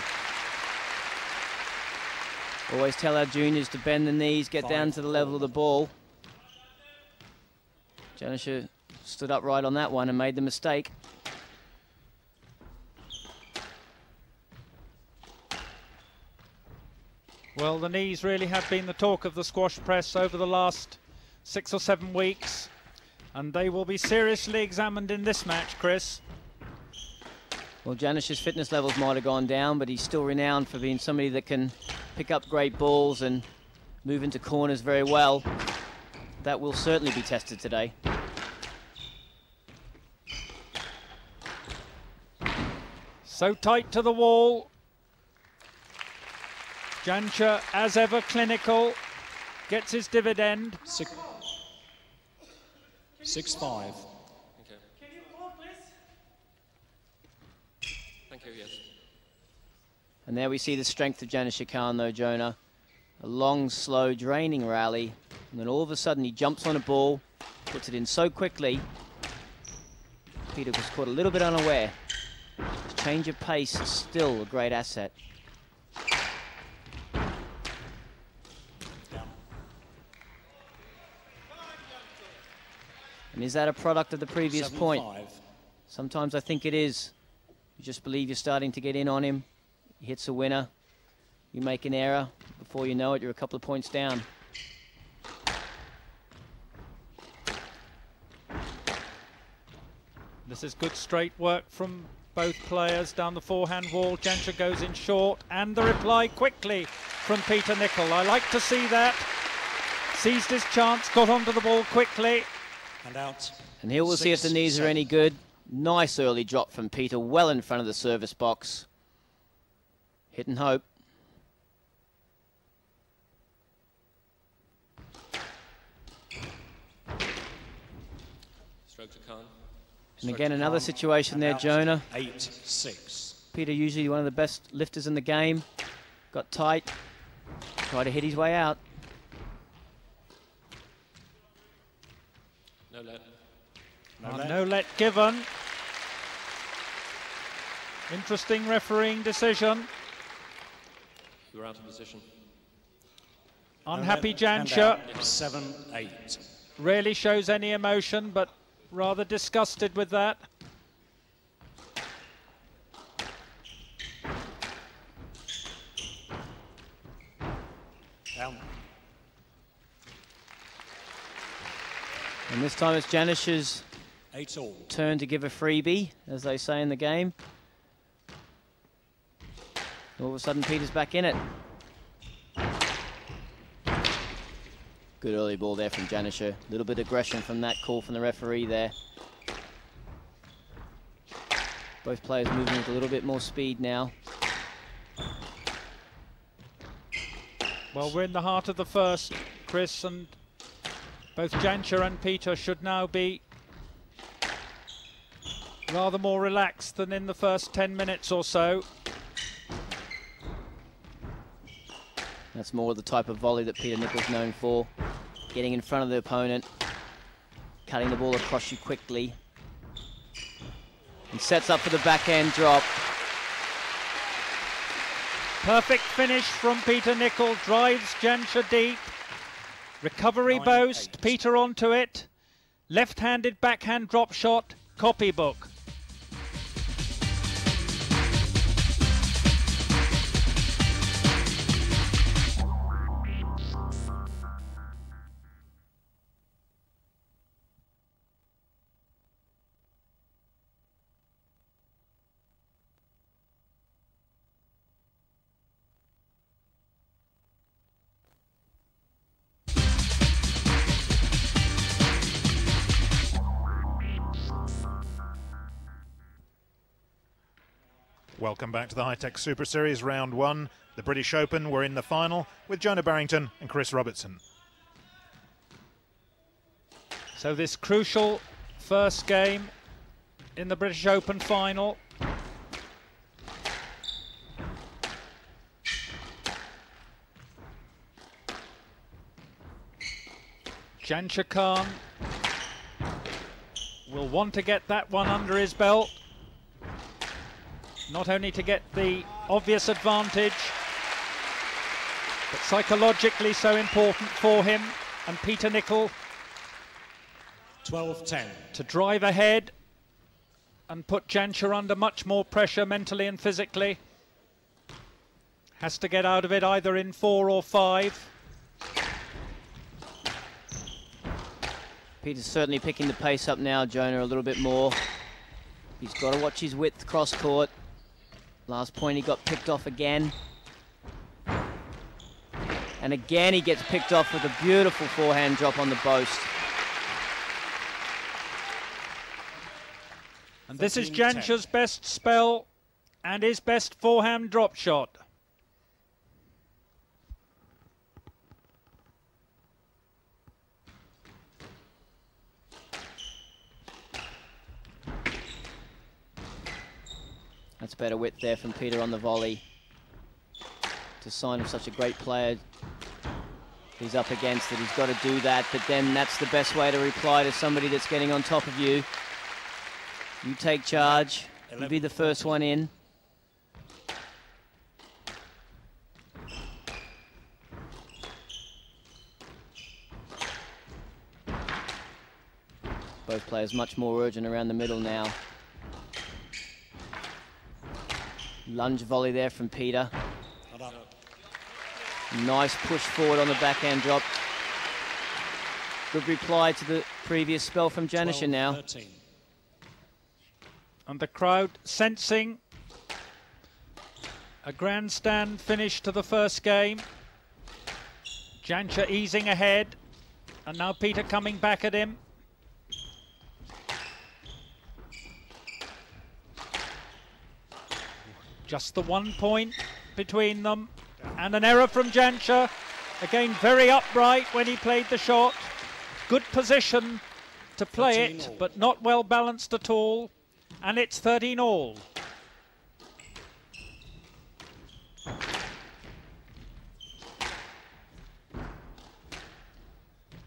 Always tell our juniors to bend the knees, get down to the level of the ball. Jansher stood upright on that one and made the mistake. Well, the knees really have been the talk of the squash press over the last 6 or 7 weeks, and they will be seriously examined in this match, Chris. Well, Jansher's fitness levels might have gone down, but he's still renowned for being somebody that can pick up great balls and move into corners very well. That will certainly be tested today. So tight to the wall. Jansher, as ever, clinical, gets his dividend. 6-5. Thank you, yes. And there we see the strength of Jansher Khan, though, Jonah. A long, slow, draining rally. And then all of a sudden he jumps on a ball, puts it in so quickly. Peter was caught a little bit unaware. His change of pace is still a great asset. And is that a product of the previous 7-5. point? Sometimes I think it is. You just believe you're starting to get in on him. He hits a winner. You make an error. Before you know it, you're a couple of points down. This is good straight work from both players down the forehand wall. Jansher goes in short, and the reply quickly from Peter Nicol. I like to see that. Seized his chance, got onto the ball quickly. And out. And here we'll see if the knees are any good. Nice early drop from Peter, well in front of the service box. Hit and hope. Stroke to Khan. And again, another situation there, Jonah. 8-6. Peter, usually one of the best lifters in the game. Got tight. Tried to hit his way out. No let. No let given. Interesting refereeing decision. You're out of position. Unhappy And Jansher. out. It's 7-8. Rarely shows any emotion, but rather disgusted with that. Down. And this time it's Janisher's 8-all. turn to give a freebie, as they say in the game. All of a sudden, Peter's back in it. Good early ball there from Jansher. A little bit of aggression from that call from the referee there. Both players moving with a little bit more speed now. Well, we're in the heart of the first, Chris, and both Jansher and Peter should now be rather more relaxed than in the first 10 minutes or so. That's more the type of volley that Peter Nicol's known for. Getting in front of the opponent, cutting the ball across you quickly, and sets up for the backhand drop. Perfect finish from Peter Nicol, drives Jansher deep. Recovery 9-8. boast, Peter onto it. Left-handed backhand drop shot, copybook. Welcome back to the High-Tech Super Series round 1. The British Open were in the final with Jonah Barrington and Chris Robertson. So this crucial first game in the British Open final. Jansher Khan will want to get that one under his belt. Not only to get the obvious advantage, but psychologically so important for him and Peter Nicol 12-10. to drive ahead and put Jansher under much more pressure mentally and physically. Has to get out of it either in 4 or 5. Peter's certainly picking the pace up now, Jonah, a little bit more. He's got to watch his width cross court. Last point he got picked off again. And again he gets picked off with a beautiful forehand drop on the boast. And this is 13-10. Jansher's best spell and his best forehand drop shot. That's better width there from Peter on the volley. It's a sign of such a great player. He's up against it, he's got to do that, but then that's the best way to reply to somebody that's getting on top of you. You take charge, you be the first one in. Both players much more urgent around the middle now. Lunge volley there from Peter. Nice push forward on the backhand drop. Good reply to the previous spell from Jansher now. 13. And the crowd sensing a grandstand finish to the first game. Jansher easing ahead, and now Peter coming back at him. Just the 1 point between them, and an error from Jansher. Again, very upright when he played the shot. Good position to play it, but not well balanced at all. And it's 13 all.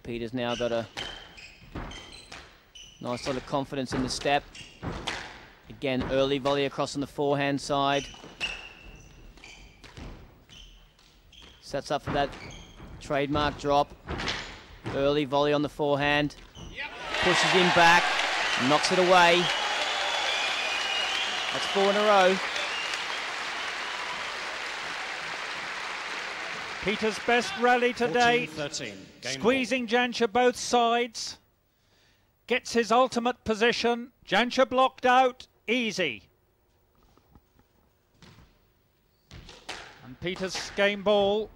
Peter's now got a nice lot of confidence in the step. Again, early volley across on the forehand side. Sets up for that trademark drop. Early volley on the forehand. Pushes him back, knocks it away. That's 4 in a row. Peter's best rally to date. 14-13. Squeezing Jansher both sides. Gets his ultimate position. Jansher blocked out. Easy. And Peter's game ball.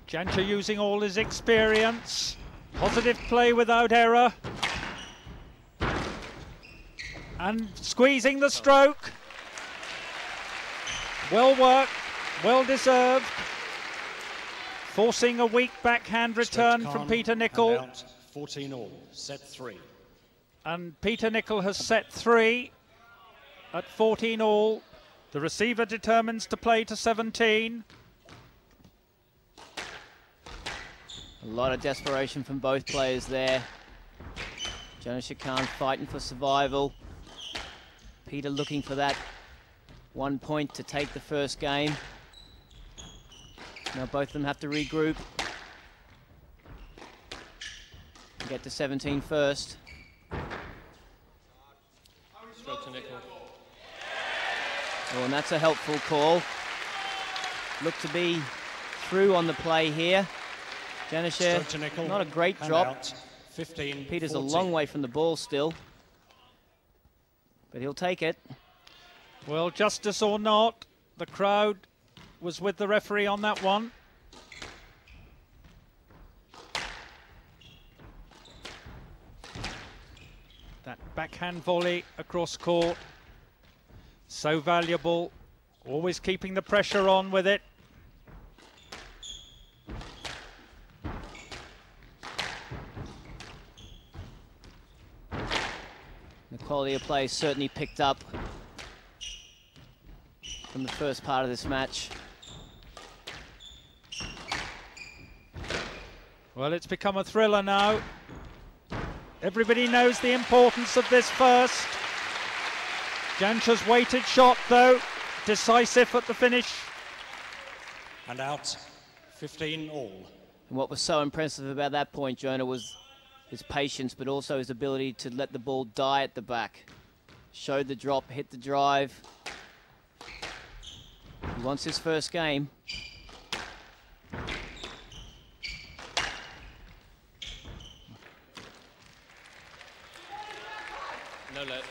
Jansher using all his experience. Positive play without error. And squeezing the stroke. Well worked, well deserved. Forcing a weak backhand return from Peter Nicol. 14 all, set 3. And Peter Nicol has set 3 at 14 all. The receiver determines to play to 17. A lot of desperation from both players there. Jansher Khan fighting for survival. Peter looking for that 1 point to take the first game. Now both of them have to regroup. Get to 17 first. Stroke to Nicol. Oh, and that's a helpful call. Look to be through on the play here. Jansher, Stroke to Nicol. not a great And drop. out. 15. Peter's 14. a long way from the ball still. But he'll take it. Well, justice or not, the crowd was with the referee on that one. That backhand volley across court, so valuable, always keeping the pressure on with it. The quality of play certainly picked up from the first part of this match. Well, it's become a thriller now. Everybody knows the importance of this first. Jansher's weighted shot, though, decisive at the finish. And out. 15 all. And what was so impressive about that point, Jonah, was his patience, but also his ability to let the ball die at the back. Showed the drop, hit the drive. He wants his first game. No let.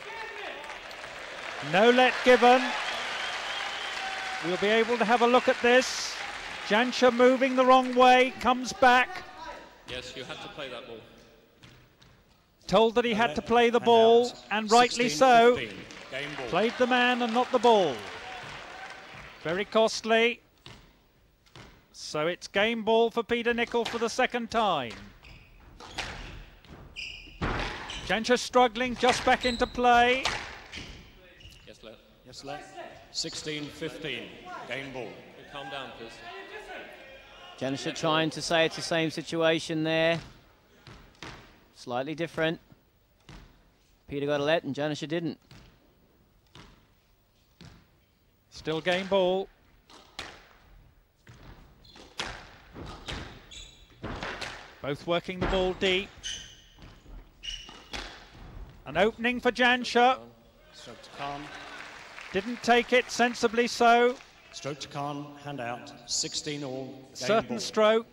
No let given. We'll be able to have a look at this. Jansher moving the wrong way, comes back. Yes, you had to play that ball. Told that he had to play the ball, and rightly so. 16-15. Game ball. Played the man and not the ball. Very costly. So it's game ball for Peter Nicol for the second time. Jansher struggling, just back into play. Yes, let. Yes, let. 16-15. Game ball. Calm down, please. Jansher trying to say it's the same situation there. Slightly different. Peter got a let and Jansher didn't. Still game ball. Both working the ball deep. An opening for Jansher. Stroke to Khan. Didn't take it, sensibly so. Stroke to Khan, hand out, 16 all. Certain stroke.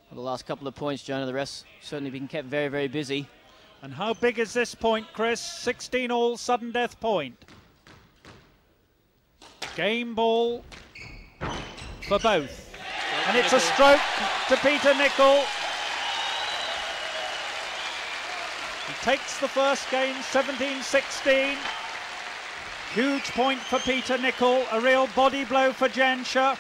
For the last couple of points, Jonah, the rest certainly been kept very, very busy. And how big is this point, Chris? 16 all, sudden death point. Game ball for both. And it's a stroke to Peter Nicol. He takes the first game, 17-16. Huge point for Peter Nicol, a real body blow for Jansher.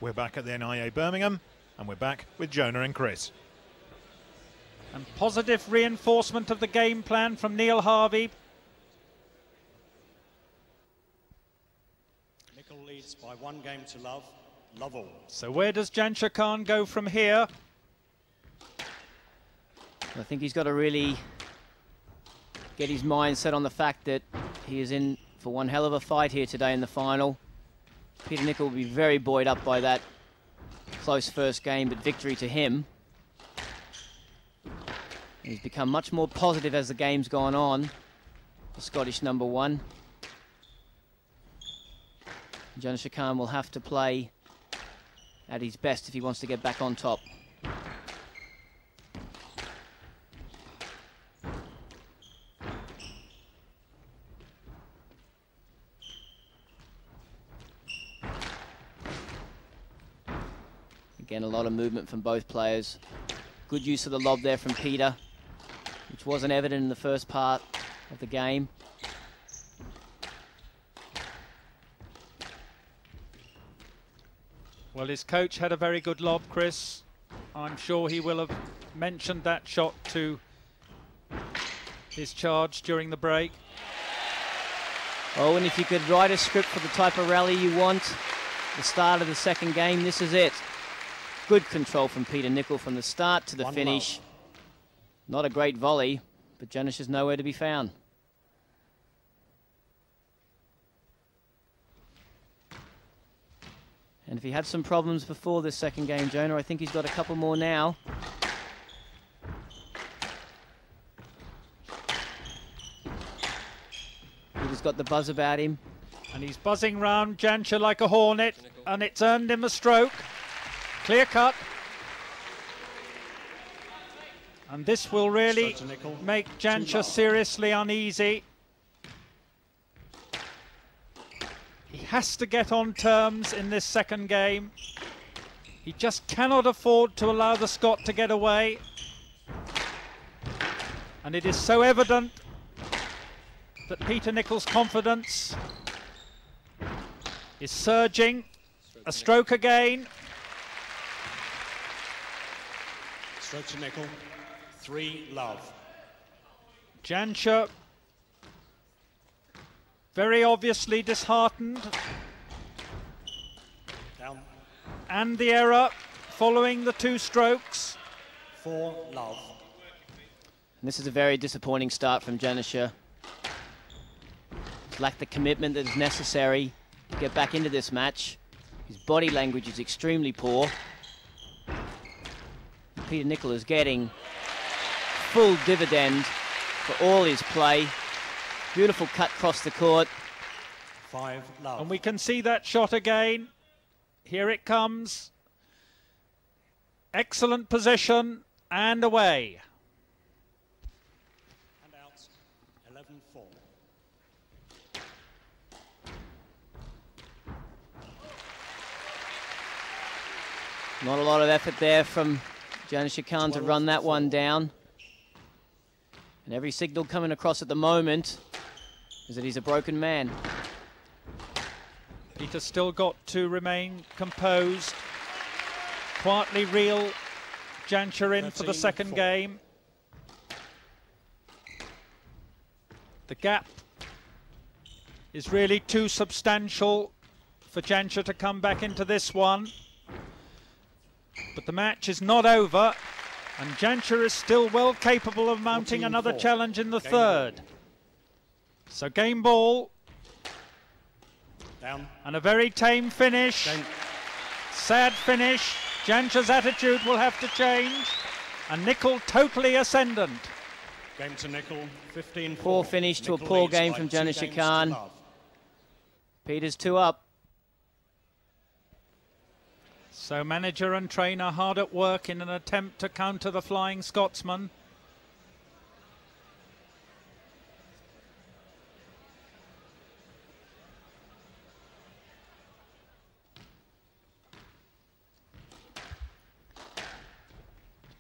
We're back at the NIA Birmingham, and we're back with Jonah and Chris. And positive reinforcement of the game plan from Neil Harvey. Nicol leads by 1 game to love. Love all. So where does Jansher Khan go from here? I think he's got to really get his mind set on the fact that he is in for one hell of a fight here today in the final. Peter Nicol will be very buoyed up by that close first game, but victory to him. He's become much more positive as the game's gone on, the Scottish number 1. Jansher Khan will have to play at his best if he wants to get back on top. Again, a lot of movement from both players. Good use of the lob there from Peter, which wasn't evident in the first part of the game. Well, his coach had a very good lob, Chris. I'm sure he will have mentioned that shot to his charge during the break. Oh, and if you could write a script for the type of rally you want, the start of the second game, this is it. Good control from Peter Nicol from the start to the finish. Not a great volley, but Jansher is nowhere to be found. And if he had some problems before this second game, Jonah, I think he's got a couple more now. Peter's got the buzz about him. And he's buzzing round Jansher like a hornet, and it's earned him a stroke. Clear cut. And this will really make Jansher seriously uneasy. He has to get on terms in this second game. He just cannot afford to allow the Scot to get away. And it is so evident that Peter Nicol's confidence is surging. A stroke again. Stroke to Nicol, 3 love. Jansher very obviously disheartened. Down. And the error following the 2 strokes. 4 love. And this is a very disappointing start from Jansher. Lacked the commitment that is necessary to get back into this match. His body language is extremely poor. Peter Nicol is getting full dividend for all his play. Beautiful cut across the court. 5 love. And we can see that shot again. Here it comes. Excellent position and away. And out, 11-4. Not a lot of effort there from Jansher Khan to run that one down. And every signal coming across at the moment is that he's a broken man. Peter's still got to remain composed. Quietly reel Jansher in for the second game. The gap is really too substantial for Jansher to come back into this one. But the match is not over, and Jansher is still well capable of mounting another challenge in the third. So game ball. Down. And a very tame finish. Sad finish. Jansher's attitude will have to change. And Nicol totally ascendant. Game to Nicol, 15-4. Poor finish to a poor game from Jansher Khan. Peter's 2 up. So manager and trainer hard at work in an attempt to counter the Flying Scotsman.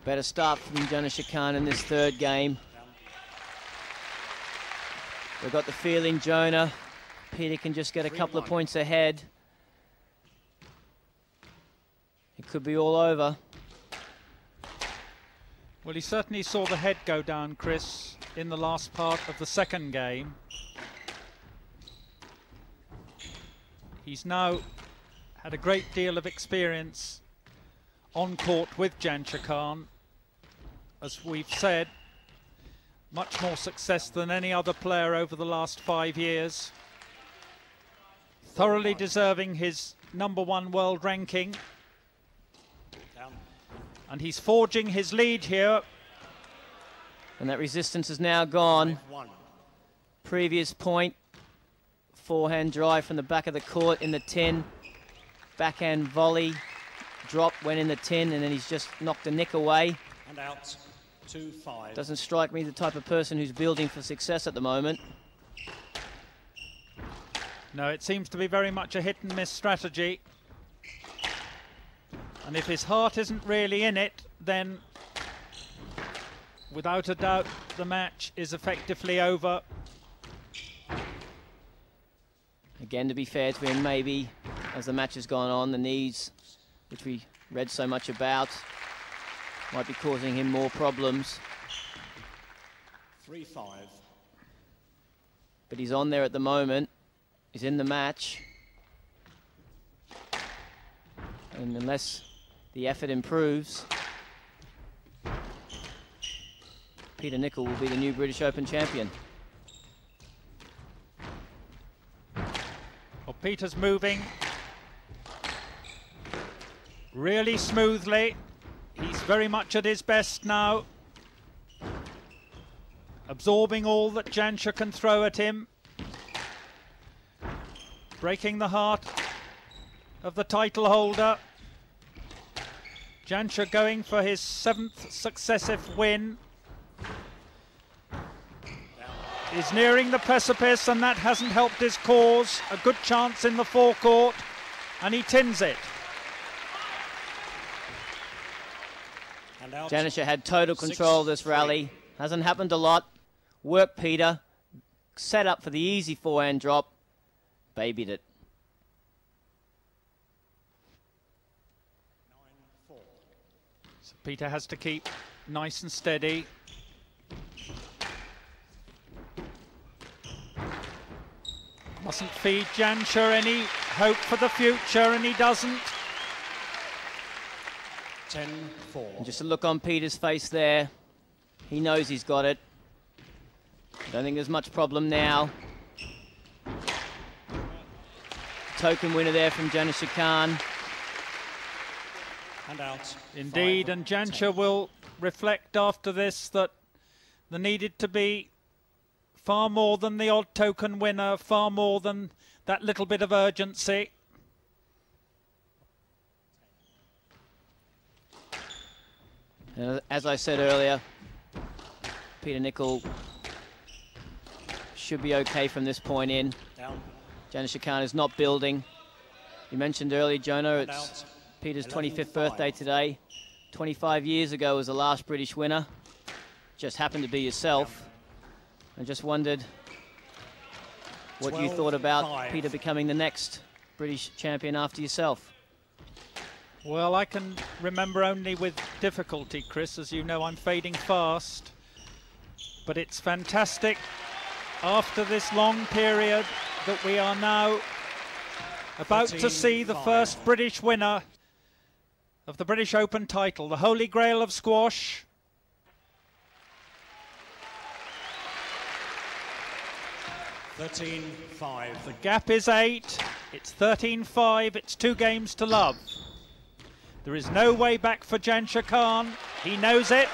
Better start from Jansher Khan in this third game. We've got the feeling, Jonah, Peter can just get a couple of points ahead. It could be all over. Well, he certainly saw the head go down, Chris, in the last part of the second game. He's now had a great deal of experience on court with Jansher Khan. As we've said, much more success than any other player over the last 5 years. Thoroughly deserving his #1 world ranking. And he's forging his lead here. And that resistance is now gone. Previous point, forehand drive from the back of the court in the 10. Backhand volley, drop, went in the 10, and then he's just knocked the nick away. And out, 2-5. Doesn't strike me the type of person who's building for success at the moment. No, it seems to be very much a hit and miss strategy. And if his heart isn't really in it, then without a doubt the match is effectively over. Again, to be fair to him, maybe as the match has gone on, the knees, which we read so much about, might be causing him more problems. 3-5. But he's on there at the moment. He's in the match. And unless the effort improves, Peter Nicol will be the new British Open champion. Well, Peter's moving really smoothly. He's very much at his best now, absorbing all that Jansher can throw at him, breaking the heart of the title holder. Jansher going for his 7th successive win. He's nearing the precipice, and that hasn't helped his cause. A good chance in the forecourt, and he tins it. Jansher had total control of this rally. Hasn't happened a lot. Worked Peter. Set up for the easy forehand drop. Babied it. 9-4. So Peter has to keep nice and steady. Mustn't feed Jansher any hope for the future, and he doesn't. 10-4. And just a look on Peter's face there. He knows he's got it. I don't think there's much problem now. Token winner there from Jansher Khan. And out. Indeed, and Jansher will reflect after this that there needed to be far more than the odd token winner, far more than that little bit of urgency. As I said earlier, Peter Nicol should be okay from this point in. Down. Jansher Khan is not building. You mentioned earlier, Jonah, it's out. Peter's 11-5. 25th birthday today. 25 years ago was the last British winner. Just happened to be yourself. I just wondered what you thought about Peter becoming the next British champion after yourself. Well, I can remember only with difficulty, Chris. As you know, I'm fading fast. But it's fantastic after this long period that we are now about to see the first British winner of the British Open title, the Holy Grail of squash. The gap is 8. It's 13-5. It's 2 games to love. There is no way back for Jansher Khan. He knows it.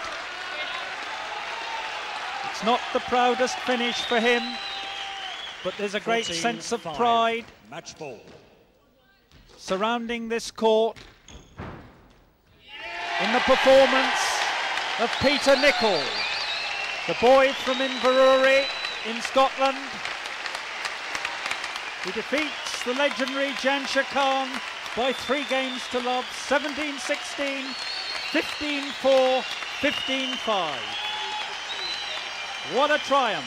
It's not the proudest finish for him, but there's a great sense of pride match ball surrounding this court in the performance of Peter Nicol, the boy from Inverurie in Scotland. He defeats the legendary Jansher Khan by 3 games to love, 17-16, 15-4, 15-5. What a triumph.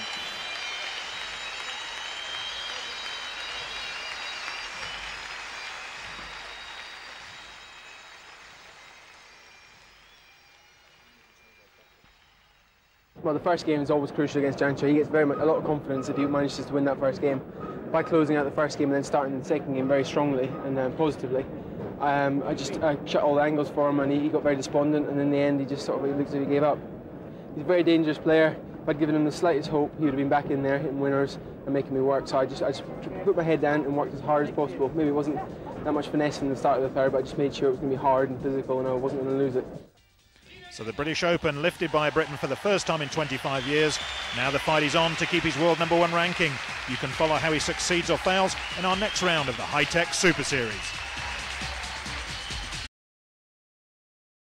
Well, the first game is always crucial against Jansher. He gets a lot of confidence if he manages to win that first game. By closing out the first game and then starting the second game very strongly and positively, I shut all the angles for him, and he got very despondent, and in the end he just sort of looked as if he gave up. He's a very dangerous player. If I'd given him the slightest hope, he would have been back in there hitting winners and making me work. So I just put my head down and worked as hard as possible. Maybe it wasn't that much finesse in the start of the third, but I just made sure it was going to be hard and physical, and I wasn't going to lose it. So the British Open lifted by Britain for the first time in 25 years. Now the fight is on to keep his world #1 ranking. You can follow how he succeeds or fails in our next round of the High Tech Super Series.